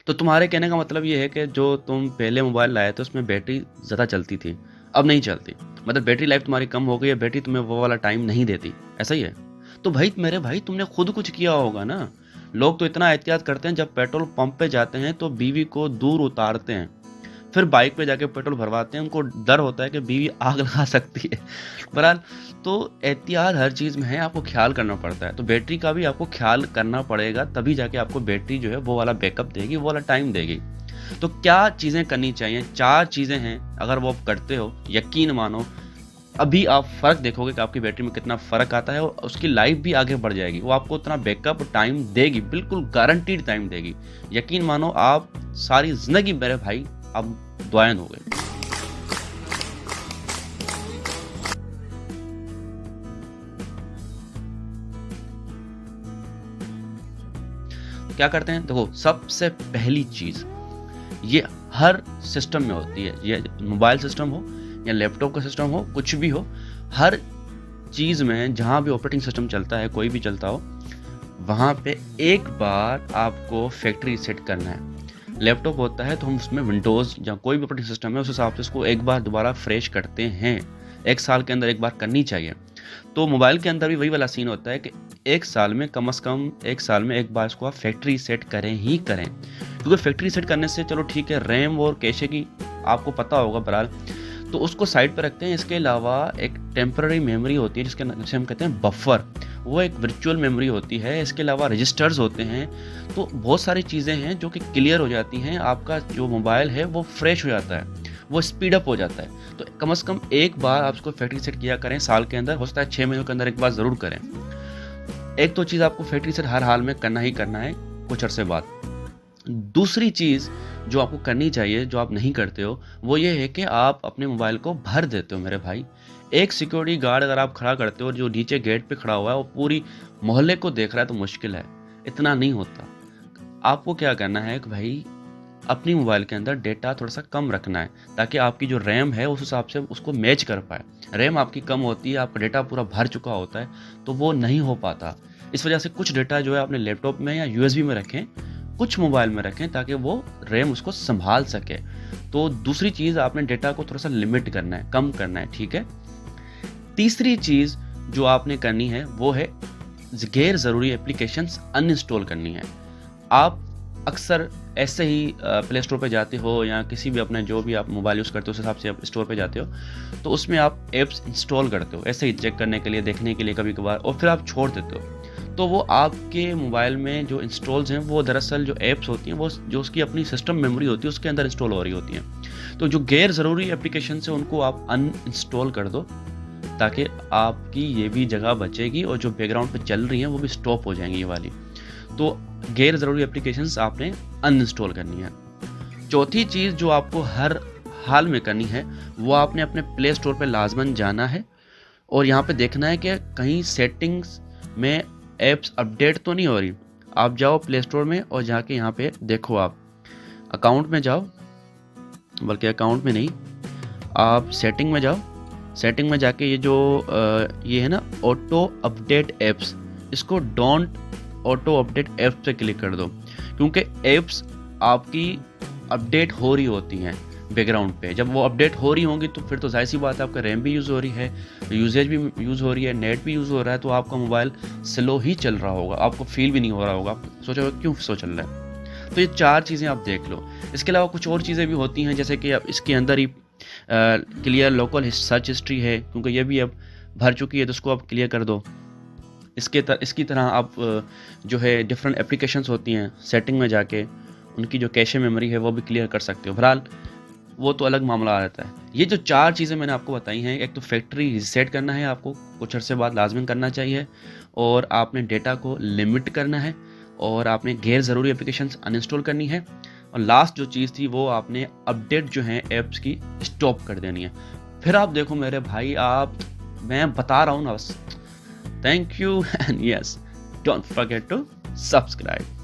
तो तुम्हारे कहने का मतलब ये है कि जो तुम पहले मोबाइल लाए थे उसमें बैटरी ज़्यादा चलती थी, अब नहीं चलती। मतलब बैटरी लाइफ तुम्हारी कम हो गई है, बैटरी तुम्हें वो वाला टाइम नहीं देती, ऐसा ही है? तो भाई मेरे भाई तुमने खुद कुछ किया होगा ना। लोग तो इतना एहतियात करते हैं, जब पेट्रोल पंप पे जाते हैं तो बीवी को दूर उतारते हैं, फिर बाइक पे जाके पेट्रोल भरवाते हैं, उनको डर होता है कि बीवी आग लगा सकती है। बहरहाल, तो एहतियात हर चीज़ में है, आपको ख्याल करना पड़ता है। तो बैटरी का भी आपको ख्याल करना पड़ेगा, तभी जाके आपको बैटरी जो है वो वाला बैकअप देगी, वो वाला टाइम देगी। तो क्या चीज़ें करनी चाहिए? 4 चीज़ें हैं, अगर वो आप करते हो, यकीन मानो अभी आप फ़र्क देखोगे कि आपकी बैटरी में कितना फ़र्क आता है, और उसकी लाइफ भी आगे बढ़ जाएगी। वो आपको उतना बैकअप टाइम देगी, बिल्कुल गारंटीड टाइम देगी। यकीन मानो आप सारी ज़िंदगी मेरे भाई अब दुआएं हो गए। क्या करते हैं? देखो, सबसे पहली चीज़ ये हर सिस्टम में होती है, ये मोबाइल सिस्टम हो या लैपटॉप का सिस्टम हो, कुछ भी हो, हर चीज़ में जहाँ भी ऑपरेटिंग सिस्टम चलता है, कोई भी चलता हो, वहाँ पे एक बार आपको फैक्ट्री रीसेट करना है। लैपटॉप होता है तो हम उसमें विंडोज़ या कोई भी ऑपरेटिंग सिस्टम है, उस हिसाब से उसको एक बार दोबारा फ्रेश करते हैं। 1 साल के अंदर एक बार करनी चाहिए। तो मोबाइल के अंदर भी वही वाला सीन होता है कि 1 साल में कम से कम 1 साल में एक बार इसको आप फैक्ट्री रीसेट करें ही करें। क्योंकि फैक्ट्री रीसेट करने से चलो ठीक है, रैम और कैशे की आपको पता होगा बहरहाल, तो उसको साइड पे रखते हैं। इसके अलावा एक टेम्पररी मेमोरी होती है जिसे हम कहते हैं बफर, वो एक वर्चुअल मेमोरी होती है। इसके अलावा रजिस्टर्स होते हैं। तो बहुत सारी चीज़ें हैं जो कि क्लियर हो जाती हैं, आपका जो मोबाइल है वो फ्रेश हो जाता है, वो स्पीड अप हो जाता है। तो कम से कम एक बार आप उसको फैक्ट्री सेट किया करें साल के अंदर, हो सकता है 6 महीनों के अंदर एक बार ज़रूर करें। एक तो चीज़ आपको फैक्ट्री सेट हर हाल में करना ही करना है, कुछ अरसे बाद। दूसरी चीज़ जो आपको करनी चाहिए, जो आप नहीं करते हो, वो ये है कि आप अपने मोबाइल को भर देते हो मेरे भाई। एक सिक्योरिटी गार्ड अगर आप खड़ा करते हो, जो नीचे गेट पे खड़ा हुआ है, वो पूरी मोहल्ले को देख रहा है, तो मुश्किल है, इतना नहीं होता। आपको क्या करना है कि भाई अपनी मोबाइल के अंदर डेटा थोड़ा सा कम रखना है, ताकि आपकी जो रैम है उस हिसाब से उसको मैच कर पाए। रैम आपकी कम होती है, आपका डेटा पूरा भर चुका होता है, तो वो नहीं हो पाता। इस वजह से कुछ डेटा जो है अपने लैपटॉप में या यूएसबी में रखें, कुछ मोबाइल में रखें, ताकि वो रैम उसको संभाल सके। तो दूसरी चीज़, आपने डेटा को थोड़ा सा लिमिट करना है, कम करना है, ठीक है। तीसरी चीज़ जो आपने करनी है वो है गैर ज़रूरी एप्लीकेशंस अनइंस्टॉल करनी है। आप अक्सर ऐसे ही प्ले स्टोर पे जाते हो या किसी भी अपने जो भी आप मोबाइल यूज़ करते हो उस हिसाब से आप स्टोर पे जाते हो, तो उसमें आप ऐप्स इंस्टॉल करते हो ऐसे ही चेक करने के लिए, देखने के लिए कभी कभार, और फिर आप छोड़ देते हो। तो वो आपके मोबाइल में जो इंस्टॉल्स हैं वो दरअसल जो ऐप्स होती हैं वो जो उसकी अपनी सिस्टम मेमोरी होती है उसके अंदर इंस्टॉल हो रही होती हैं। तो जो गैर ज़रूरी एप्लीकेशन है उनको आप अनइंस्टॉल कर दो, ताकि आपकी ये भी जगह बचेगी और जो बैकग्राउंड पे चल रही हैं वो भी स्टॉप हो जाएंगी ये वाली। तो गैर ज़रूरी एप्लीकेशंस आपने अनइंस्टॉल करनी है। चौथी चीज़ जो आपको हर हाल में करनी है, वो आपने अपने प्ले स्टोर पे लाजमन जाना है और यहाँ पे देखना है कि कहीं सेटिंग्स में ऐप्स अपडेट तो नहीं हो रही। आप जाओ प्ले स्टोर में और जाके यहाँ पे देखो, आप अकाउंट में जाओ, बल्कि अकाउंट में नहीं, आप सेटिंग में जाओ। सेटिंग में जाके ये जो ये है ना ऑटो अपडेट ऐप्स, इसको डोंट ऑटो अपडेट ऐप्स पे क्लिक कर दो, क्योंकि ऐप्स आपकी अपडेट हो रही होती हैं बैकग्राउंड पे। जब वो अपडेट हो रही होंगी तो फिर तो जाहिर सी बात है, आपका रैम भी यूज़ हो रही है, यूजेज भी यूज़ हो रही है, नेट भी यूज़ हो रहा है, तो आपका मोबाइल स्लो ही चल रहा होगा, आपको फील भी नहीं हो रहा होगा, आप सोचोगे क्यों स्लो चल रहा है। तो ये 4 चीज़ें आप देख लो। इसके अलावा कुछ और चीज़ें भी होती हैं, जैसे कि अब इसके अंदर ही क्लियर लोकल सर्च हिस्ट्री है, क्योंकि ये भी अब भर चुकी है, तो उसको आप क्लियर कर दो। इसकी तरह आप जो है डिफरेंट एप्लीकेशंस होती हैं, सेटिंग में जाके उनकी जो कैशे मेमोरी है वो भी क्लियर कर सकते हो। बहरहाल वो तो अलग मामला आ जाता है। ये जो 4 चीज़ें मैंने आपको बताई हैं, एक तो फैक्ट्री रीसेट करना है, आपको कुछ अर्से बाद लाजमन करना चाहिए, और आपने डेटा को लिमिट करना है, और आपने गैर ज़रूरी एप्लीकेशंस अनइंस्टॉल करनी है, और लास्ट जो चीज़ थी वो आपने अपडेट जो है ऐप्स की स्टॉप कर देनी है। फिर आप देखो मेरे भाई, मैं बता रहा हूँ ना बस। Thank you and yes, don't forget to subscribe.